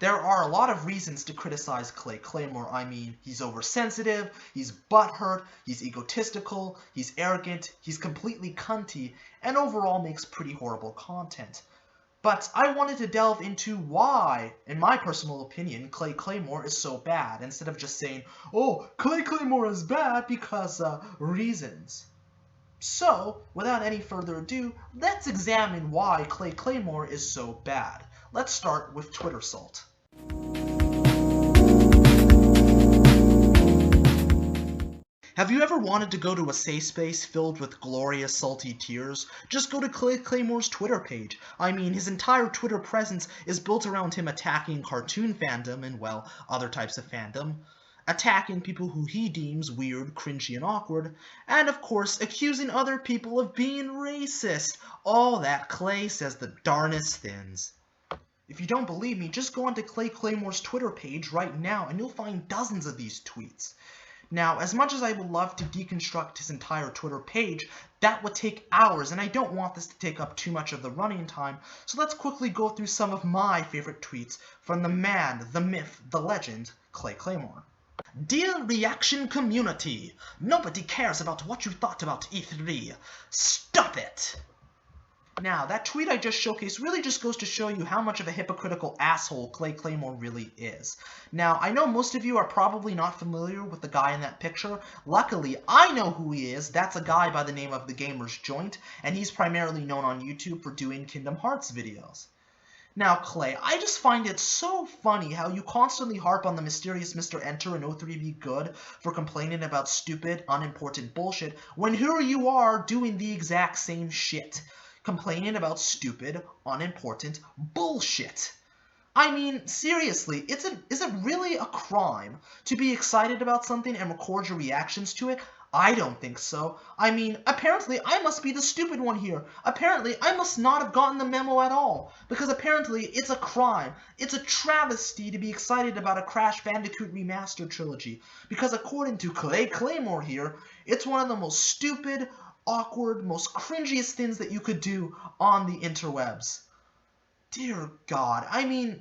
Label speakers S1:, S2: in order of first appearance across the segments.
S1: There are a lot of reasons to criticize Clay Claymore. I mean, he's oversensitive, he's butthurt, he's egotistical, he's arrogant, he's completely cunty, and overall makes pretty horrible content. But I wanted to delve into why, in my personal opinion, Clay Claymore is so bad, instead of just saying, oh, Clay Claymore is bad because, reasons. So, without any further ado, let's examine why Clay Claymore is so bad. Let's start with Twitter salt. Have you ever wanted to go to a safe space filled with glorious salty tears? Just go to Clay Claymore's Twitter page. I mean, his entire Twitter presence is built around him attacking cartoon fandom and, well, other types of fandom, attacking people who he deems weird, cringy, and awkward, and of course accusing other people of being racist. All that Clay says the darnest things. If you don't believe me, just go onto Clay Claymore's Twitter page right now and you'll find dozens of these tweets. Now, as much as I would love to deconstruct his entire Twitter page, that would take hours, and I don't want this to take up too much of the running time, so let's quickly go through some of my favorite tweets from the man, the myth, the legend, Clay Claymore. Dear reaction community, nobody cares about what you thought about E3. Stop it! Now, that tweet I just showcased really just goes to show you how much of a hypocritical asshole Clay Claymore really is. Now, I know most of you are probably not familiar with the guy in that picture. Luckily, I know who he is. That's a guy by the name of The Gamer's Joint, and he's primarily known on YouTube for doing Kingdom Hearts videos. Now, Clay, I just find it so funny how you constantly harp on the mysterious Mr. Enter and O3B Good for complaining about stupid, unimportant bullshit, when here you are doing the exact same shit. Complaining about stupid, unimportant bullshit. I mean, seriously, is it really a crime to be excited about something and record your reactions to it? I don't think so. I mean, apparently I must be the stupid one here. Apparently I must not have gotten the memo at all. Because apparently it's a crime. It's a travesty to be excited about a Crash Bandicoot Remastered trilogy. Because according to Clay Claymore here, it's one of the most stupid, awkward, most cringiest things that you could do on the interwebs. Dear God, I mean,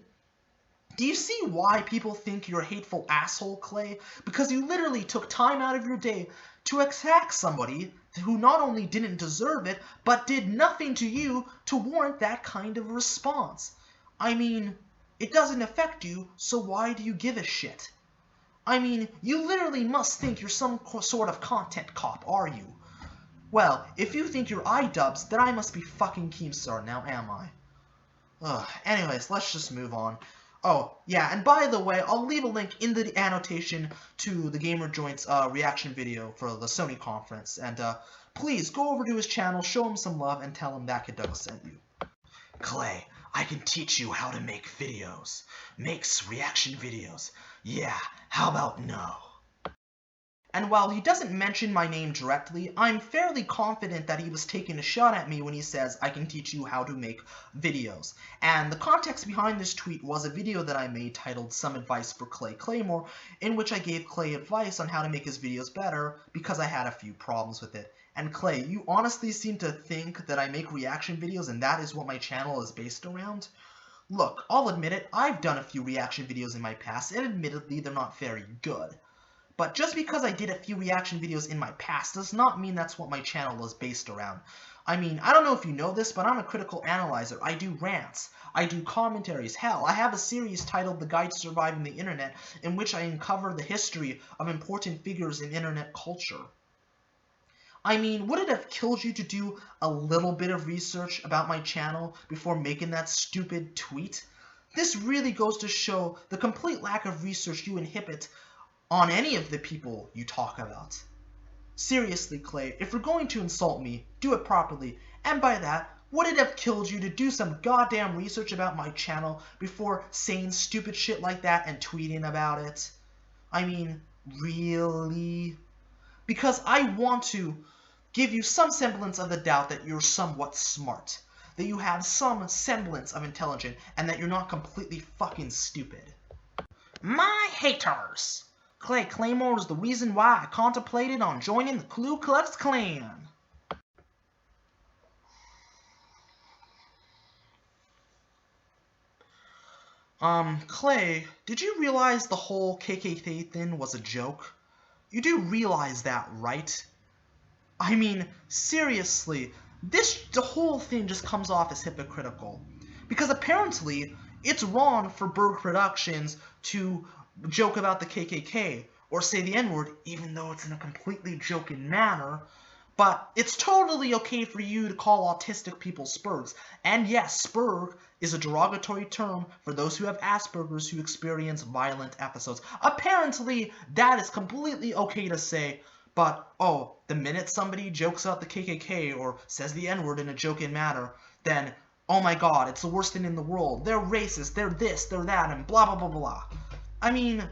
S1: do you see why people think you're a hateful asshole, Clay? Because you literally took time out of your day to attack somebody who not only didn't deserve it, but did nothing to you to warrant that kind of response. I mean, it doesn't affect you, so why do you give a shit? I mean, you literally must think you're some sort of content cop, are you? Well, if you think you're iDubbbz, then I must be fucking Keemstar now, am I? Ugh, anyways, let's just move on. Oh, yeah, and by the way, I'll leave a link in the annotation to the Gamer Joint's reaction video for the Sony conference, and please go over to his channel, show him some love, and tell him ThatKidDouglas sent you. Clay, I can teach you how to make videos. Makes reaction videos. Yeah, how about no? And while he doesn't mention my name directly, I'm fairly confident that he was taking a shot at me when he says, I can teach you how to make videos. And the context behind this tweet was a video that I made titled Some Advice for Clay Claymore, in which I gave Clay advice on how to make his videos better because I had a few problems with it. And Clay, you honestly seem to think that I make reaction videos and that is what my channel is based around? Look, I'll admit it, I've done a few reaction videos in my past, and admittedly they're not very good. But just because I did a few reaction videos in my past does not mean that's what my channel is based around. I mean, I don't know if you know this, but I'm a critical analyzer. I do rants. I do commentaries. Hell, I have a series titled The Guide to Surviving the Internet, in which I uncover the history of important figures in internet culture. I mean, would it have killed you to do a little bit of research about my channel before making that stupid tweet? This really goes to show the complete lack of research you inhibit on any of the people you talk about. Seriously, Clay, if you're going to insult me, do it properly. And by that, would it have killed you to do some goddamn research about my channel before saying stupid shit like that and tweeting about it? I mean, really? Because I want to give you some semblance of the doubt that you're somewhat smart, that you have some semblance of intelligence, and that you're not completely fucking stupid. My haters! Clay Claymore is the reason why I contemplated on joining the Ku Klux Klan. Clay, did you realize the whole KKK thing was a joke? You do realize that, right? I mean, seriously, the whole thing just comes off as hypocritical. Because apparently, it's wrong for Berg Productions to joke about the KKK, or say the N-word, even though it's in a completely joking manner. But it's totally okay for you to call autistic people spurgs. And yes, spurg is a derogatory term for those who have Asperger's who experience violent episodes. Apparently, that is completely okay to say, but, oh, the minute somebody jokes about the KKK or says the N-word in a joking manner, then, oh my god, it's the worst thing in the world. They're racist, they're this, they're that, and blah blah blah blah. I mean,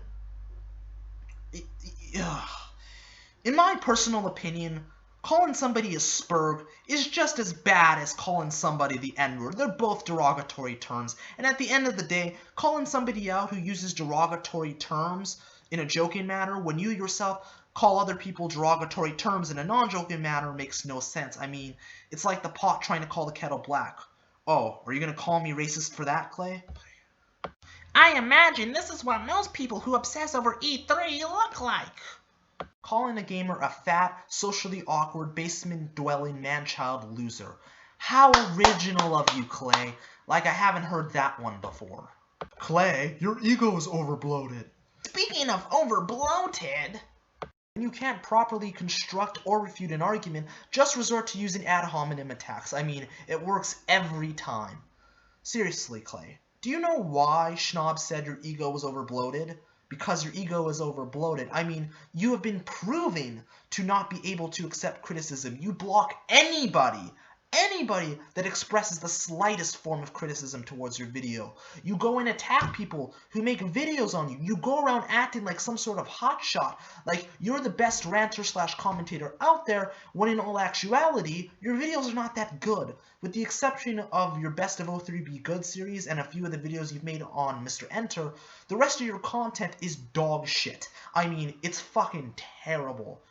S1: in my personal opinion, calling somebody a spurg is just as bad as calling somebody the N-word. They're both derogatory terms, and at the end of the day, calling somebody out who uses derogatory terms in a joking manner when you yourself call other people derogatory terms in a non-joking manner makes no sense. I mean, it's like the pot trying to call the kettle black. Oh, are you gonna call me racist for that, Clay?
S2: I imagine this is what most people who obsess over E3 look like.
S1: Calling a gamer a fat, socially awkward, basement-dwelling man-child loser. How original of you, Clay. Like I haven't heard that one before. Clay, your ego is overbloated.
S2: Speaking of overbloated...
S1: When you can't properly construct or refute an argument, just resort to using ad hominem attacks. I mean, it works every time. Seriously, Clay, do you know why Schnob said your ego was overbloated? Because your ego is overbloated. I mean, you have been proven to not be able to accept criticism. You block anybody that expresses the slightest form of criticism towards your video. You go and attack people who make videos on you. You go around acting like some sort of hotshot, like you're the best ranter / commentator out there, when in all actuality, your videos are not that good. With the exception of your Best of 03B Good series and a few of the videos you've made on Mr. Enter, the rest of your content is dog shit. I mean, it's fucking terrible.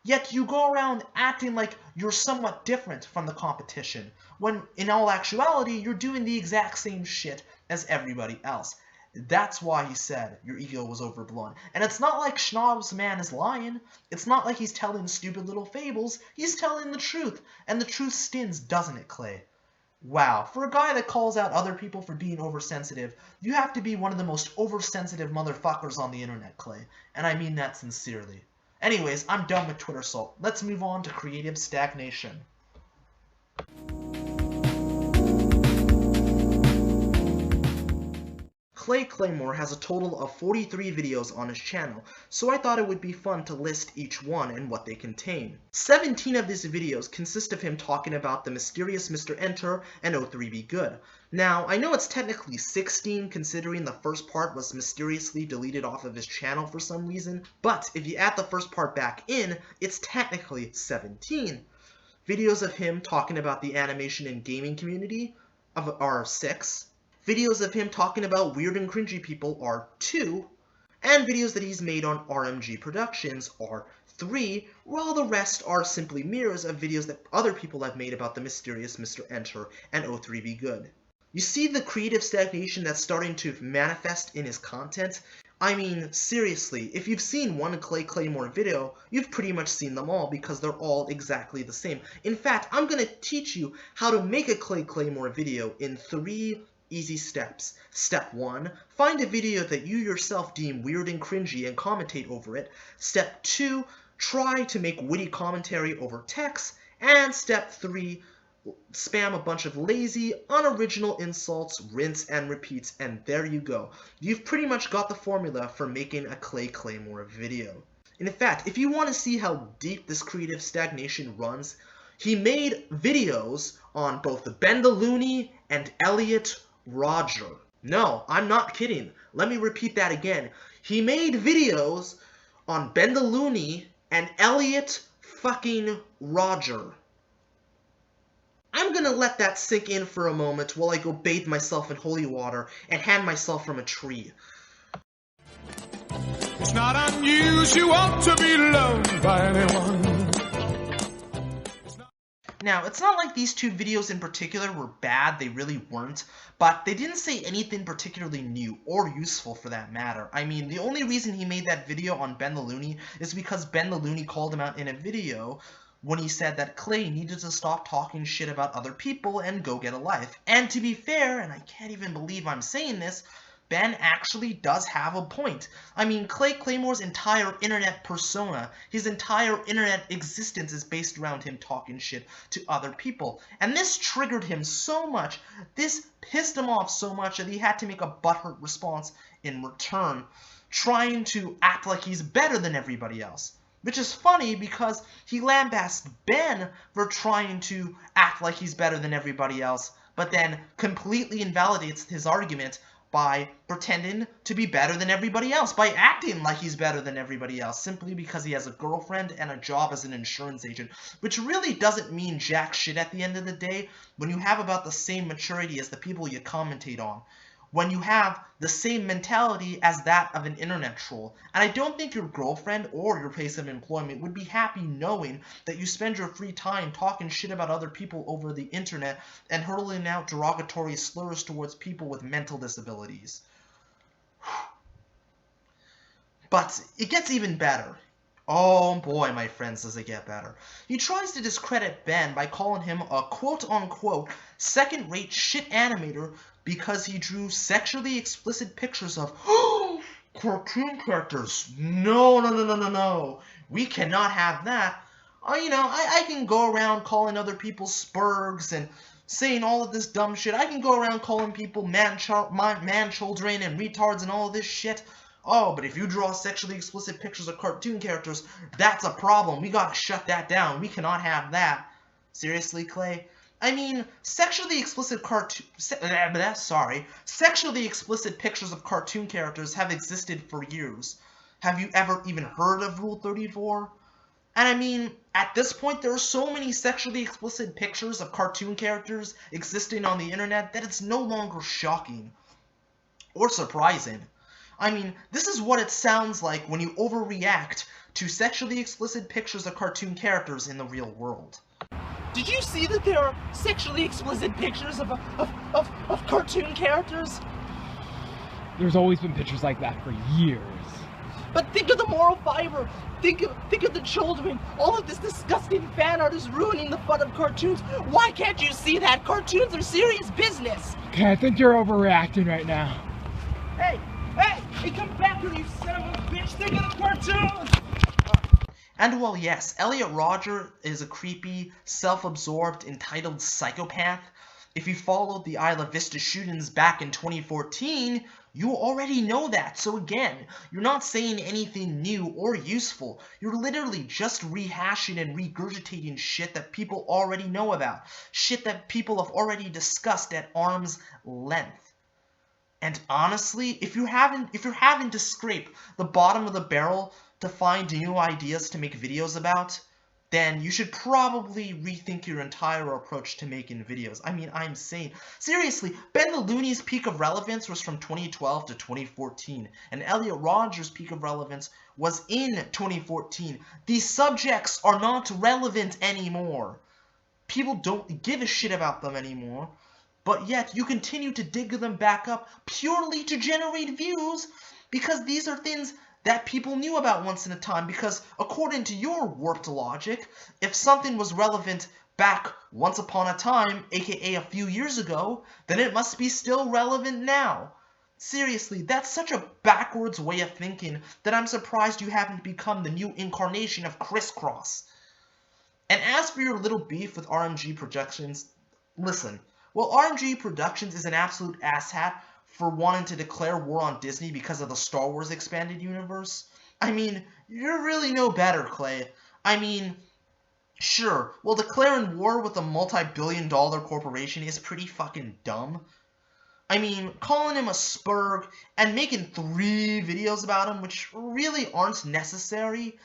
S1: Yet you go around acting like you're somewhat different from the competition, when in all actuality, you're doing the exact same shit as everybody else. That's why he said your ego was overblown. And it's not like Schnob's man is lying. It's not like he's telling stupid little fables. He's telling the truth. And the truth stings, doesn't it, Clay? Wow, for a guy that calls out other people for being oversensitive, you have to be one of the most oversensitive motherfuckers on the internet, Clay. And I mean that sincerely. Anyways, I'm done with Twitter salt. Let's move on to creative stagnation. Clay Claymore has a total of 43 videos on his channel, so I thought it would be fun to list each one and what they contain. 17 of these videos consist of him talking about the mysterious Mr. Enter and 03B Good. Now, I know it's technically 16 considering the first part was mysteriously deleted off of his channel for some reason, but if you add the first part back in, it's technically 17. Videos of him talking about the animation and gaming community are 6. Videos of him talking about weird and cringy people are 2, and videos that he's made on RMG Productions are 3, while the rest are simply mirrors of videos that other people have made about the mysterious Mr. Enter and 03B Good. You see the creative stagnation that's starting to manifest in his content? I mean, seriously, if you've seen one Clay Claymore video, you've pretty much seen them all because they're all exactly the same. In fact, I'm going to teach you how to make a Clay Claymore video in 3 easy steps. Step 1, find a video that you yourself deem weird and cringy and commentate over it. Step 2, try to make witty commentary over text. And step 3, spam a bunch of lazy, unoriginal insults, rinse and repeats, and there you go. You've pretty much got the formula for making a Clay Claymore video. In fact, if you want to see how deep this creative stagnation runs, he made videos on both the Ben the Looney and Elliot Roger. No, I'm not kidding. Let me repeat that again. He made videos on Ben the Looney and Elliot fucking Roger. I'm gonna let that sink in for a moment while I go bathe myself in holy water and hand myself from a tree.
S3: It's not unusual to be loved by anyone.
S1: Now, it's not like these two videos in particular were bad, they really weren't, but they didn't say anything particularly new, or useful for that matter. I mean, the only reason he made that video on Ben the Looney is because Ben the Looney called him out in a video when he said that Clay needed to stop talking shit about other people and go get a life. And to be fair, and I can't even believe I'm saying this, Ben actually does have a point. I mean, Clay Claymore's entire internet persona, his entire internet existence is based around him talking shit to other people. And this triggered him so much, this pissed him off so much that he had to make a butthurt response in return, trying to act like he's better than everybody else. Which is funny because he lambasted Ben for trying to act like he's better than everybody else, but then completely invalidates his argument by pretending to be better than everybody else, by acting like he's better than everybody else, simply because he has a girlfriend and a job as an insurance agent, which really doesn't mean jack shit at the end of the day when you have about the same maturity as the people you commentate on, when you have the same mentality as that of an internet troll. And I don't think your girlfriend or your place of employment would be happy knowing that you spend your free time talking shit about other people over the internet and hurling out derogatory slurs towards people with mental disabilities. But it gets even better. Oh boy, my friends, does it get better. He tries to discredit Ben by calling him a quote-unquote second-rate shit animator because he drew sexually explicit pictures of cartoon characters. No. We cannot have that. I can go around calling other people spurgs and saying all of this dumb shit. I can go around calling people man-children and retards and all of this shit. Oh, but if you draw sexually explicit pictures of cartoon characters, that's a problem. We gotta shut that down. We cannot have that. Seriously, Clay? I mean, sexually explicit pictures of cartoon characters have existed for years. Have you ever even heard of Rule 34? And I mean, at this point, there are so many sexually explicit pictures of cartoon characters existing on the internet that it's no longer shocking or surprising. I mean, this is what it sounds like when you overreact to sexually explicit pictures of cartoon characters in the real world.
S3: Did you see that there are sexually explicit pictures of cartoon characters?
S4: There's always been pictures like that for years.
S3: But think of the moral fiber. Think of the children. All of this disgusting fan art is ruining the fun of cartoons. Why can't you see that? Cartoons are serious business.
S4: Okay, I think you're overreacting right now.
S3: Hey, come back here, you son of a bitch. Think of the cartoons.
S1: And well, yes, Elliot Rodger is a creepy, self-absorbed, entitled psychopath. If you followed the Isla Vista shootings back in 2014, you already know that. So again, you're not saying anything new or useful. You're literally just rehashing and regurgitating shit that people already know about. Shit that people have already discussed at arm's length. And honestly, if you're having to scrape the bottom of the barrel to find new ideas to make videos about, then you should probably rethink your entire approach to making videos. I mean, I'm saying, seriously, Ben the Looney's peak of relevance was from 2012 to 2014, and Elliot Rodger's peak of relevance was in 2014. These subjects are not relevant anymore. People don't give a shit about them anymore, but yet you continue to dig them back up purely to generate views, because these are things that people knew about once in a time, because according to your warped logic, if something was relevant back once upon a time, aka a few years ago, then it must be still relevant now. Seriously, that's such a backwards way of thinking that I'm surprised you haven't become the new incarnation of crisscross. And as for your little beef with RMG Productions, listen, well, RMG Productions is an absolute asshat for wanting to declare war on Disney because of the Star Wars expanded universe. I mean, you're really no better, Clay. I mean, sure, well, declaring war with a multi-billion-dollar corporation is pretty fucking dumb. I mean, calling him a spurg and making 3 videos about him, which really aren't necessary,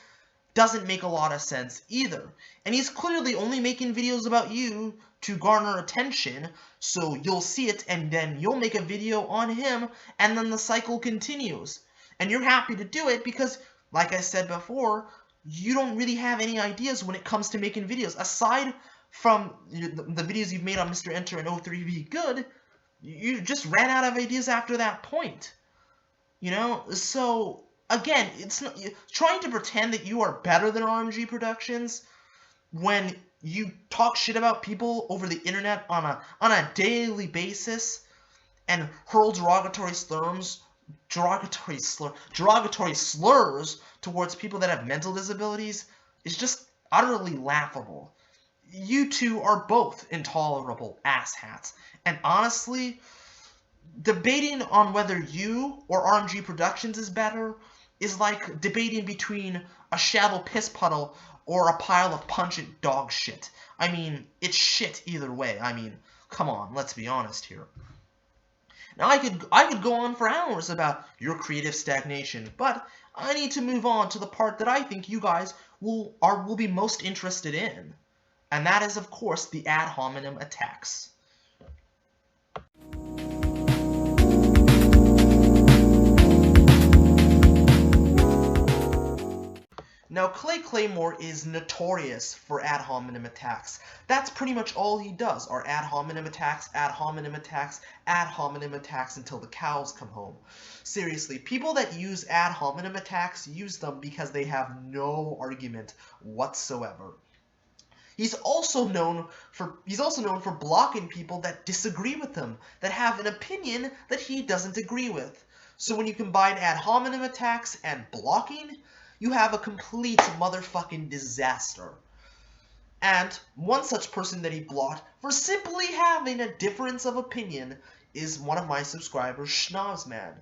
S1: doesn't make a lot of sense either. And he's clearly only making videos about you to garner attention, so you'll see it and then you'll make a video on him, and then the cycle continues. And you're happy to do it because, like I said before, you don't really have any ideas when it comes to making videos, aside from the videos you've made on Mr. Enter and O3B Good, you just ran out of ideas after that point. You know? So, again, it's not, trying to pretend that you are better than RMG Productions when you talk shit about people over the internet on a daily basis and hurl derogatory slurs towards people that have mental disabilities is just utterly laughable. You two are both intolerable asshats. And honestly, debating on whether you or RMG Productions is better is like debating between a shallow piss puddle or a pile of pungent dog shit. I mean, it's shit either way. I mean, come on, let's be honest here. Now, I could go on for hours about your creative stagnation, but I need to move on to the part that I think you guys will be most interested in. And that is, of course, the ad hominem attacks. Now, Clay Claymore is notorious for ad hominem attacks. That's pretty much all he does, are ad hominem attacks, ad hominem attacks, ad hominem attacks until the cows come home. Seriously, people that use ad hominem attacks use them because they have no argument whatsoever. He's also known for blocking people that disagree with him, that have an opinion that he doesn't agree with. So when you combine ad hominem attacks and blocking, you have a complete motherfucking disaster. And one such person that he blocked for simply having a difference of opinion is one of my subscribers, Schnozman.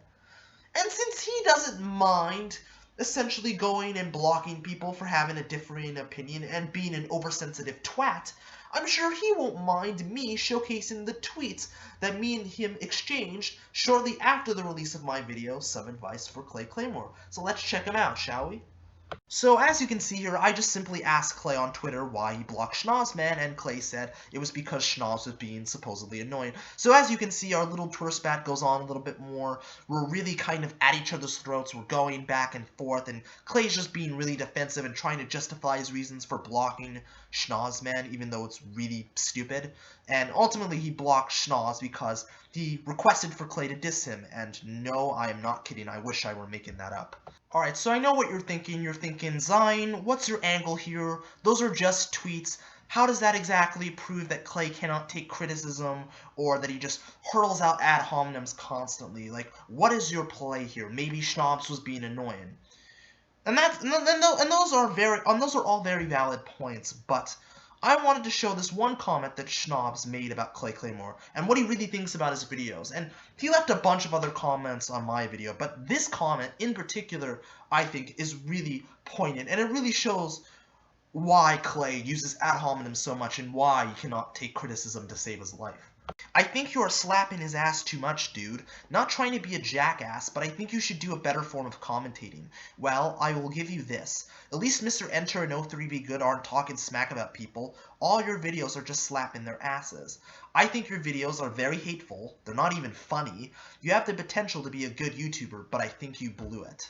S1: And since he doesn't mind essentially going and blocking people for having a differing opinion and being an oversensitive twat, I'm sure he won't mind me showcasing the tweets that me and him exchanged shortly after the release of my video, Some Advice for Clay Claymore. So let's check him out, shall we? So as you can see here, I just simply asked Clay on Twitter why he blocked Schnozman, and Clay said it was because Schnoz was being supposedly annoying. So as you can see, our little Twitter spat goes on a little bit more. We're really kind of at each other's throats. We're going back and forth, and Clay's just being really defensive and trying to justify his reasons for blocking Schnozman, even though it's really stupid. And ultimately, he blocked Schnoz because he requested for Clay to diss him, and no, I am not kidding. I wish I were making that up. Alright, so I know what you're thinking. You're thinking, Zine, what's your angle here? Those are just tweets. How does that exactly prove that Clay cannot take criticism, or that he just hurls out ad hominems constantly? Like, what is your play here? Maybe Schnoz was being annoying. And those are all very valid points, but I wanted to show this one comment that Schnoz made about Clay Claymore and what he really thinks about his videos. And he left a bunch of other comments on my video, but this comment in particular, I think, is really poignant, and it really shows why Clay uses ad hominem so much and why he cannot take criticism to save his life. I think you are slapping his ass too much, dude. Not trying to be a jackass, but I think you should do a better form of commentating. Well, I will give you this. At least Mr. Enter and O3B Good aren't talking smack about people. All your videos are just slapping their asses. I think your videos are very hateful. They're not even funny. You have the potential to be a good YouTuber, but I think you blew it.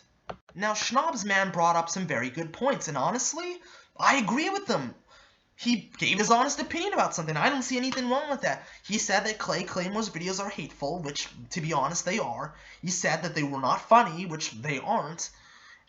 S1: Now, Schnozman brought up some very good points, and honestly, I agree with them. He gave his honest opinion about something. I don't see anything wrong with that. He said that Clay Claymore's videos are hateful, which, to be honest, they are. He said that they were not funny, which they aren't.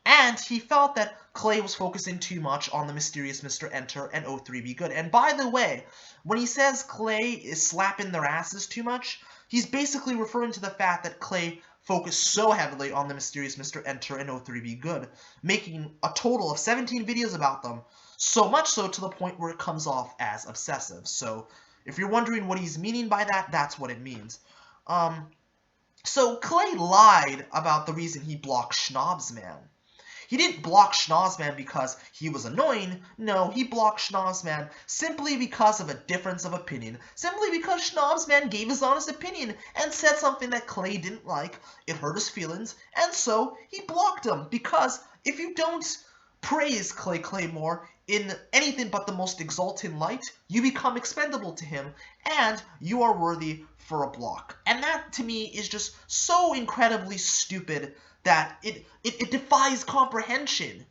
S1: And he felt that Clay was focusing too much on the mysterious Mr. Enter and O3B Good. And by the way, when he says Clay is slapping their asses too much, he's basically referring to the fact that Clay focused so heavily on the mysterious Mr. Enter and O3B Good, making a total of 17 videos about them. So much so to the point where it comes off as obsessive. So if you're wondering what he's meaning by that, that's what it means. So Clay lied about the reason he blocked Schnozman. He didn't block Schnozman because he was annoying. No, he blocked Schnozman simply because of a difference of opinion. Simply because Schnozman gave his honest opinion and said something that Clay didn't like. It hurt his feelings, and so he blocked him. Because if you don't praise Clay Claymore in anything but the most exalted light, you become expendable to him, and you are worthy for a block. And that, to me, is just so incredibly stupid that it defies comprehension.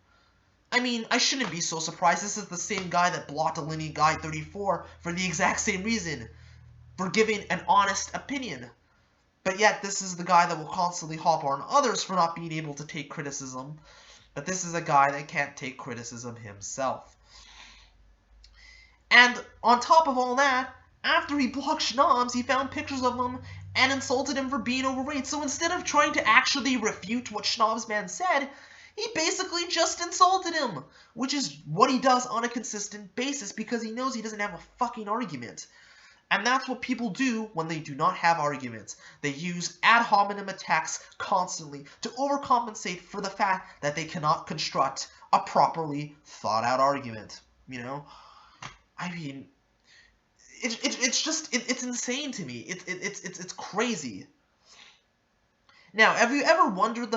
S1: I mean, I shouldn't be so surprised. This is the same guy that blocked a Linear Guy 34 for the exact same reason, for giving an honest opinion. But yet, this is the guy that will constantly hop on others for not being able to take criticism. But this is a guy that can't take criticism himself. And on top of all that, after he blocked Schnobs, he found pictures of him and insulted him for being overweight. So instead of trying to actually refute what Schnobs man said, he basically just insulted him, which is what he does on a consistent basis because he knows he doesn't have a fucking argument. And that's what people do when they do not have arguments. They use ad hominem attacks constantly to overcompensate for the fact that they cannot construct a properly thought out argument, you know? I mean, it's insane to me. It's crazy. Now, have you ever wondered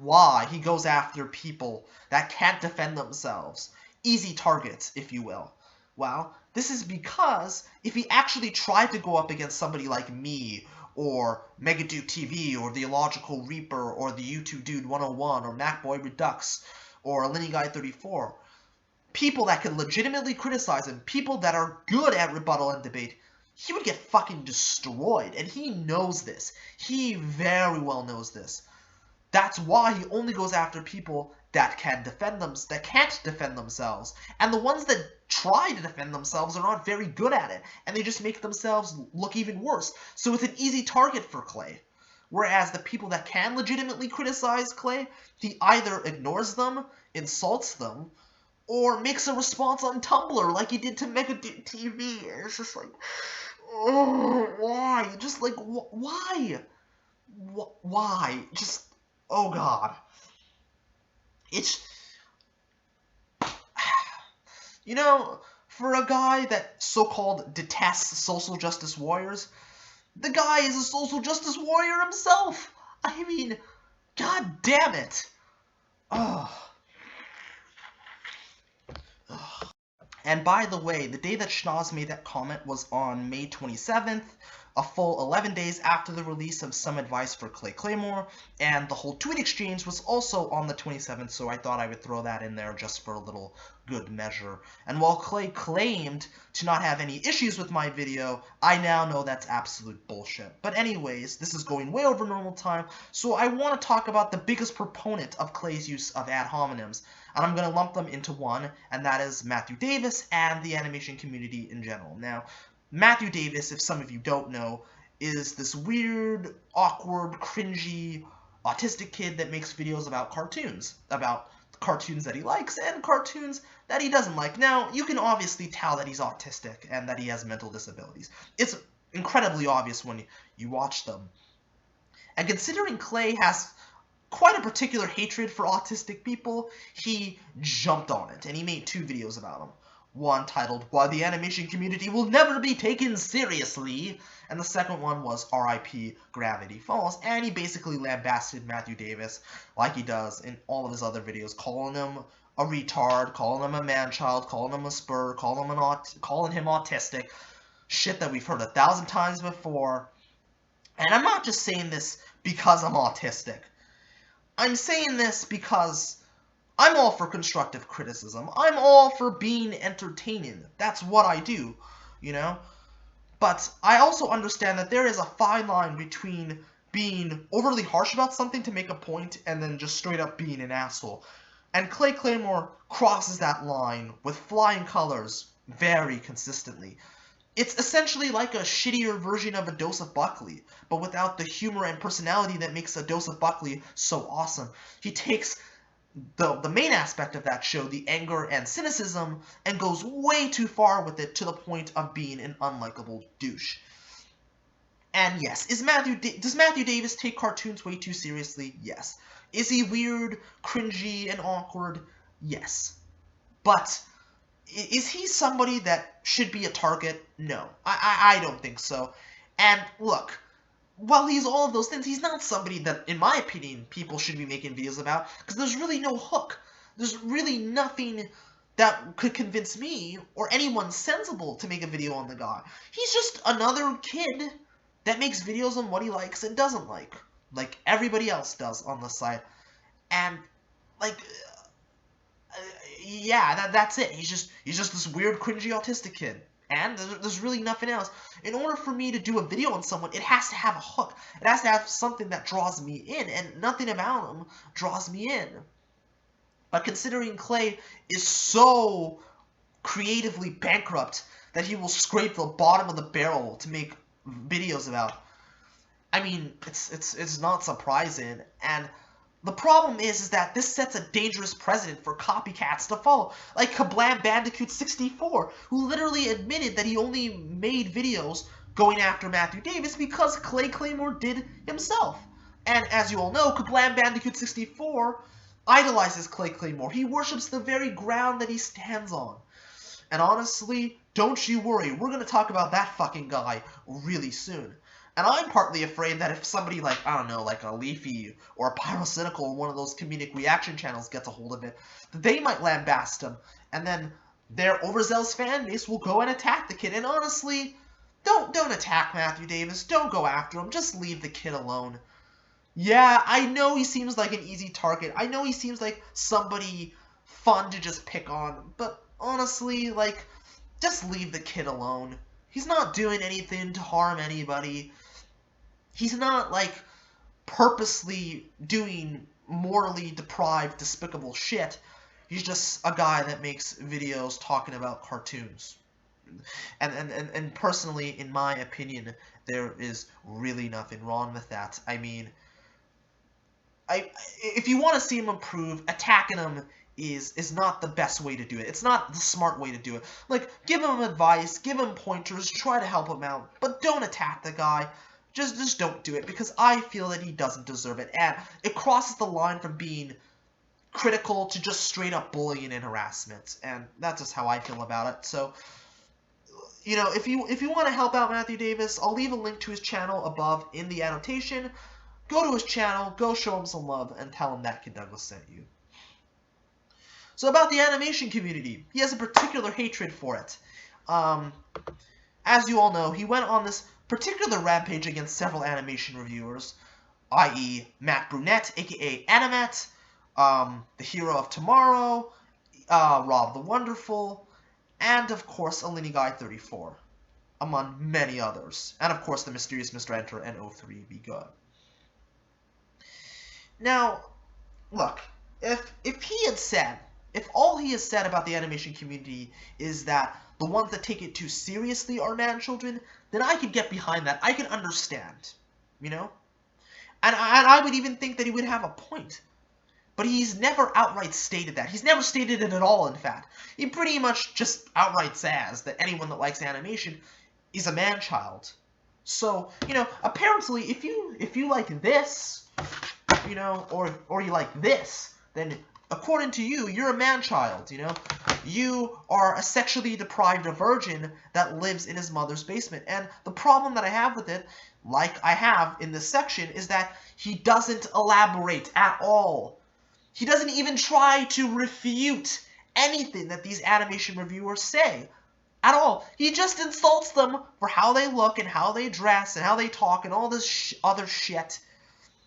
S1: why he goes after people that can't defend themselves? Easy targets, if you will. Well, this is because if he actually tried to go up against somebody like me, or Megaduke TV, or the Illogical Reaper, or the YouTube Dude 101, or MacBoy Redux, or a Linear Guy 34, people that can legitimately criticize him, people that are good at rebuttal and debate, he would get fucking destroyed, and he knows this. He very well knows this. That's why he only goes after people that can't defend themselves. And the ones that try to defend themselves are not very good at it, and they just make themselves look even worse. So it's an easy target for Clay. Whereas the people that can legitimately criticize Clay, he either ignores them, insults them, or makes a response on Tumblr like he did to Megaduke TV. It's just like, oh, why? Just like, why? Why? Just, oh god. It's, you know, for a guy that so-called detests social justice warriors, the guy is a social justice warrior himself. I mean, god damn it. Oh. And by the way, the day that Schnoz made that comment was on May 27th, a full 11 days after the release of Some Advice for Clay Claymore, and the whole tweet exchange was also on the 27th, so I thought I would throw that in there just for a little good measure. And while Clay claimed to not have any issues with my video, I now know that's absolute bullshit. But anyways, this is going way over normal time, so I want to talk about the biggest proponent of Clay's use of ad hominems, and I'm going to lump them into one, and that is Matthew Davis and the animation community in general. Now, Matthew Davis, if some of you don't know, is this weird, awkward, cringy, autistic kid that makes videos about cartoons that he likes and cartoons that he doesn't like. Now, you can obviously tell that he's autistic and that he has mental disabilities. It's incredibly obvious when you watch them. And considering Clay has quite a particular hatred for autistic people, he jumped on it, and he made 2 videos about them. One titled, Why the Animation Community Will Never Be Taken Seriously, and the second one was RIP Gravity Falls, and he basically lambasted Matthew Davis like he does in all of his other videos, calling him a retard, calling him a man-child, calling him a spur, calling him autistic, shit that we've heard 1,000 times before. And I'm not just saying this because I'm autistic. I'm saying this because I'm all for constructive criticism. I'm all for being entertaining. That's what I do, you know? But I also understand that there is a fine line between being overly harsh about something to make a point and then just straight up being an asshole. And Clay Claymore crosses that line with flying colors very consistently. It's essentially like a shittier version of a Dose of Buckley, but without the humor and personality that makes a Dose of Buckley so awesome. He takes the main aspect of that show, the anger and cynicism, and goes way too far with it to the point of being an unlikable douche. And yes, does Matthew Davis take cartoons way too seriously? Yes. Is he weird, cringy, and awkward? Yes. But is he somebody that should be a target? No. I don't think so. And look, while he's all of those things, he's not somebody that, in my opinion, people should be making videos about, because there's really no hook. There's really nothing that could convince me or anyone sensible to make a video on the guy. He's just another kid that makes videos on what he likes and doesn't like everybody else does on the site. And like, yeah, that's it. He's just this weird, cringy, autistic kid. And there's really nothing else. In order for me to do a video on someone, it has to have a hook. It has to have something that draws me in, and nothing about him draws me in. But considering Clay is so creatively bankrupt that he will scrape the bottom of the barrel to make videos about, I mean, it's not surprising. And the problem is that this sets a dangerous precedent for copycats to follow, like Kablam Bandicoot 64, who literally admitted that he only made videos going after Matthew Davis because Clay Claymore did himself. And as you all know, Kablam Bandicoot 64 idolizes Clay Claymore. He worships the very ground that he stands on. And honestly, don't you worry, we're going to talk about that fucking guy really soon. And I'm partly afraid that if somebody like, I don't know, like a Leafy or a Pyrocynical or one of those comedic reaction channels gets a hold of it, that they might lambast him. And then their overzealous fan base will go and attack the kid. And honestly, don't attack Matthew Davis. Don't go after him. Just leave the kid alone. Yeah, I know he seems like an easy target. I know he seems like somebody fun to just pick on. But honestly, like, just leave the kid alone. He's not doing anything to harm anybody. He's not, like, purposely doing morally deprived, despicable shit. He's just a guy that makes videos talking about cartoons. And personally, in my opinion, there is really nothing wrong with that. I mean, if you want to see him improve, attacking him is not the best way to do it. It's not the smart way to do it. Like, give him advice, give him pointers, try to help him out, but don't attack the guy. Just don't do it, because I feel that he doesn't deserve it, and it crosses the line from being critical to just straight up bullying and harassment, and that's just how I feel about it. So, you know, if you want to help out Matthew Davis, I'll leave a link to his channel above in the annotation. Go to his channel, go show him some love, and tell him that ThatKidDouglas sent you. So about the animation community, he has a particular hatred for it. As you all know, he went on this particular rampage against several animation reviewers, i.e. Matt Brunette, aka Animat, the Hero of Tomorrow, Rob the Wonderful, and of course Alini Guy 34, among many others, and of course the Mysterious Mr. Enter and O3 Be Good. Now, look, if all he has said about the animation community is that the ones that take it too seriously are man-children, then I could get behind that. I can understand, you know? And I would even think that he would have a point. But he's never outright stated that. He's never stated it at all, in fact. He pretty much just outright says that anyone that likes animation is a man-child. So, you know, apparently, if you like this, you know, or you like this, then according to you, you're a man-child, you know? You are a sexually deprived virgin that lives in his mother's basement. And the problem that I have with it, like I have in this section, is that he doesn't elaborate at all. He doesn't even try to refute anything that these animation reviewers say. At all. He just insults them for how they look and how they dress and how they talk and all this other shit,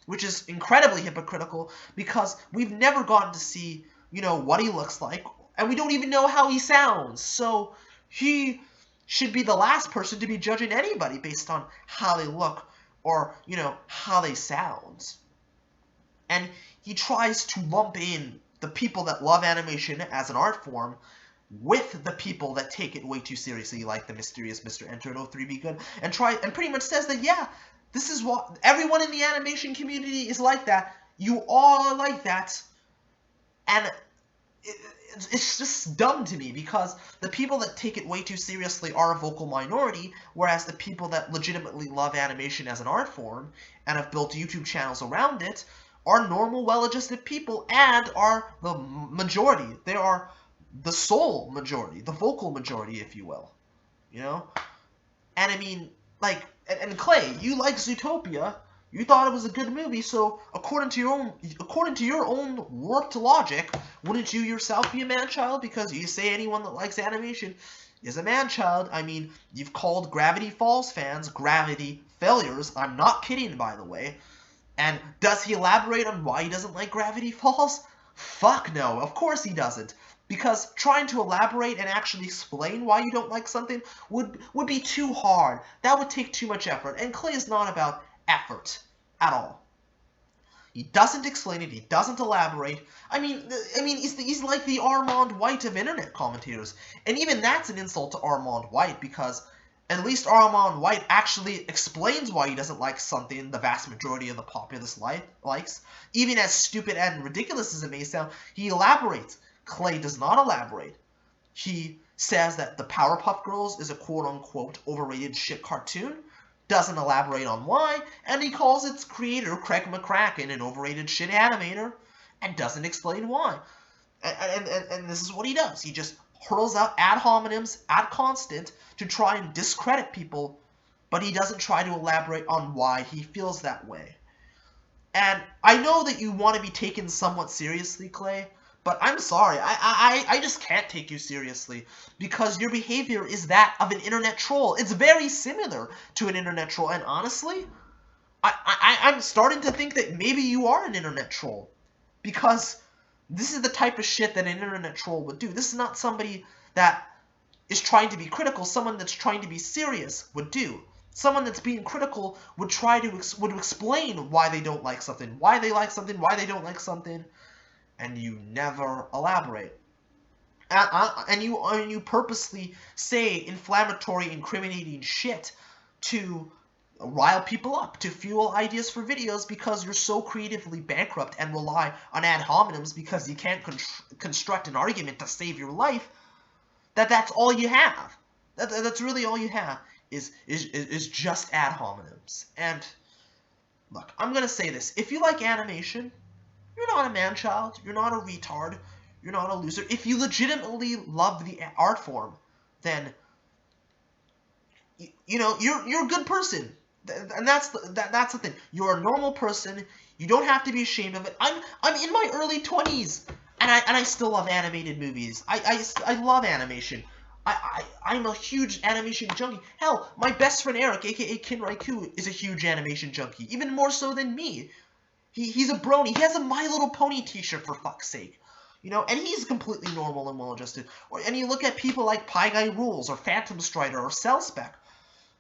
S1: which is incredibly hypocritical because we've never gotten to see, you know, what he looks like, and we don't even know how he sounds. So he should be the last person to be judging anybody based on how they look or, you know, how they sound. And he tries to lump in the people that love animation as an art form with the people that take it way too seriously, like the Mysterious Mr. Enter and O3 Be Good, and pretty much says that, yeah, this is what everyone in the animation community is like that. You all are like that. And it's just dumb to me because the people that take it way too seriously are a vocal minority, whereas the people that legitimately love animation as an art form and have built YouTube channels around it are normal, well-adjusted people and are the majority. They are the sole majority, the vocal majority, if you will. You know? And I mean, like, and Clay, you like Zootopia. You thought it was a good movie, so according to your own warped logic, wouldn't you yourself be a man-child? Because you say anyone that likes animation is a man-child. I mean, you've called Gravity Falls fans Gravity Failures. I'm not kidding, by the way. And does he elaborate on why he doesn't like Gravity Falls? Fuck no, of course he doesn't. Because trying to elaborate and actually explain why you don't like something would be too hard. That would take too much effort, and Clay is not about effort at all. He doesn't explain it, he doesn't elaborate. I mean, he's like the Armand White of internet commentators. And even that's an insult to Armand White, because at least Armand White actually explains why he doesn't like something the vast majority of the populace likes. Even as stupid and ridiculous as it may sound, he elaborates. Clay does not elaborate. He says that the Powerpuff Girls is a quote-unquote overrated shit cartoon, doesn't elaborate on why, and he calls its creator, Craig McCracken, an overrated shit animator, and doesn't explain why. And this is what he does. He just hurls out ad hominems ad constant to try and discredit people, but he doesn't try to elaborate on why he feels that way. And I know that you want to be taken somewhat seriously, Clay, but I'm sorry, I just can't take you seriously, because your behavior is that of an internet troll. It's very similar to an internet troll, and honestly, I'm starting to think that maybe you are an internet troll, because this is the type of shit that an internet troll would do. This is not somebody that is trying to be critical. Someone that's trying to be serious would do. Someone that's being critical would try to would explain why they don't like something, why they like something, why they don't like something, and you never elaborate. And you purposely say inflammatory, incriminating shit to rile people up, to fuel ideas for videos, because you're so creatively bankrupt and rely on ad hominems because you can't construct an argument to save your life, that's all you have. That's really all you have is just ad hominems. And look, I'm gonna say this: if you like animation, you're not a man-child, you're not a retard, you're not a loser. If you legitimately love the art form, then you're a good person. And that's the thing. You're a normal person. You don't have to be ashamed of it. I'm in my early 20s, and I still love animated movies. I love animation. I'm a huge animation junkie. Hell, my best friend Eric, aka Kin Raiku, is a huge animation junkie, even more so than me. He's a brony. He has a My Little Pony t-shirt, for fuck's sake. And he's completely normal and well-adjusted. And you look at people like Pie Guy Rules, or Phantom Strider, or Cellspec,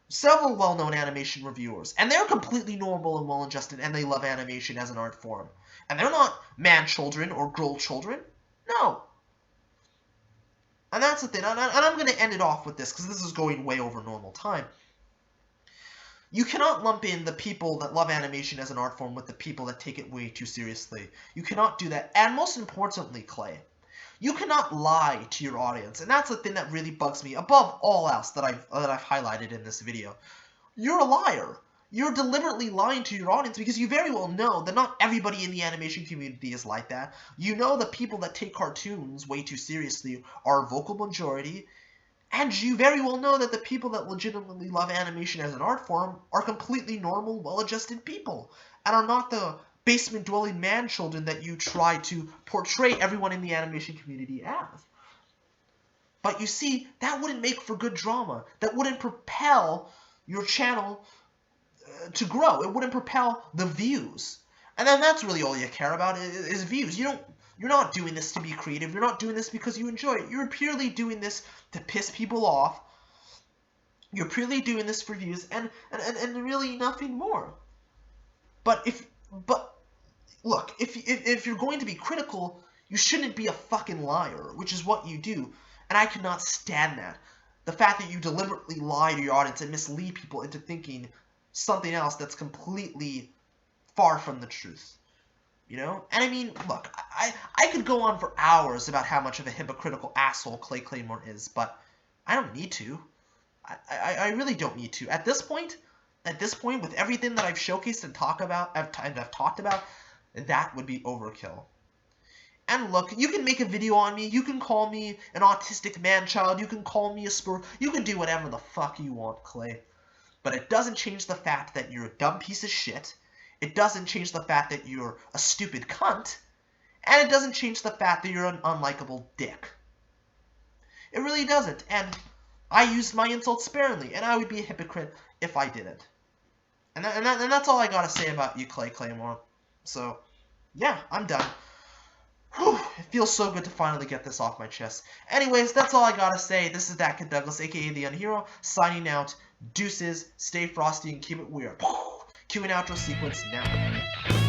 S1: several well-known animation reviewers, and they're completely normal and well-adjusted, and they love animation as an art form. And they're not man-children or girl-children. No. And that's the thing. And I'm going to end it off with this, because this is going way over normal time. You cannot lump in the people that love animation as an art form with the people that take it way too seriously. You cannot do that. And most importantly, Clay, you cannot lie to your audience. And that's the thing that really bugs me above all else that I've highlighted in this video. You're a liar. You're deliberately lying to your audience because you very well know that not everybody in the animation community is like that. You know the people that take cartoons way too seriously are a vocal majority. And you very well know that the people that legitimately love animation as an art form are completely normal, well-adjusted people, and are not the basement-dwelling man-children that you try to portray everyone in the animation community as. But you see, that wouldn't make for good drama. That wouldn't propel your channel to grow. It wouldn't propel the views. And then that's really all you care about is views. You're not doing this to be creative. You're not doing this because you enjoy it. You're purely doing this to piss people off. You're purely doing this for views and really nothing more. But look, if you're going to be critical, you shouldn't be a fucking liar, which is what you do. And I cannot stand that. The fact that you deliberately lie to your audience and mislead people into thinking something else that's completely far from the truth. And I mean, look, I could go on for hours about how much of a hypocritical asshole Clay Claymore is, but I don't need to. I really don't need to. At this point, with everything that I've showcased and I've talked about, that would be overkill. And look, you can make a video on me, you can call me an autistic man-child, you can call me a spur, you can do whatever the fuck you want, Clay. But it doesn't change the fact that you're a dumb piece of shit. It doesn't change the fact that you're a stupid cunt. And it doesn't change the fact that you're an unlikable dick. It really doesn't. And I used my insults sparingly, and I would be a hypocrite if I didn't. And that's all I gotta say about you, Clay Claymore. So, yeah, I'm done. Whew, it feels so good to finally get this off my chest. Anyways, that's all I gotta say. This is ThatKidDouglas, aka the Unhero, signing out. Deuces, stay frosty and keep it weird. Cue an outro sequence now.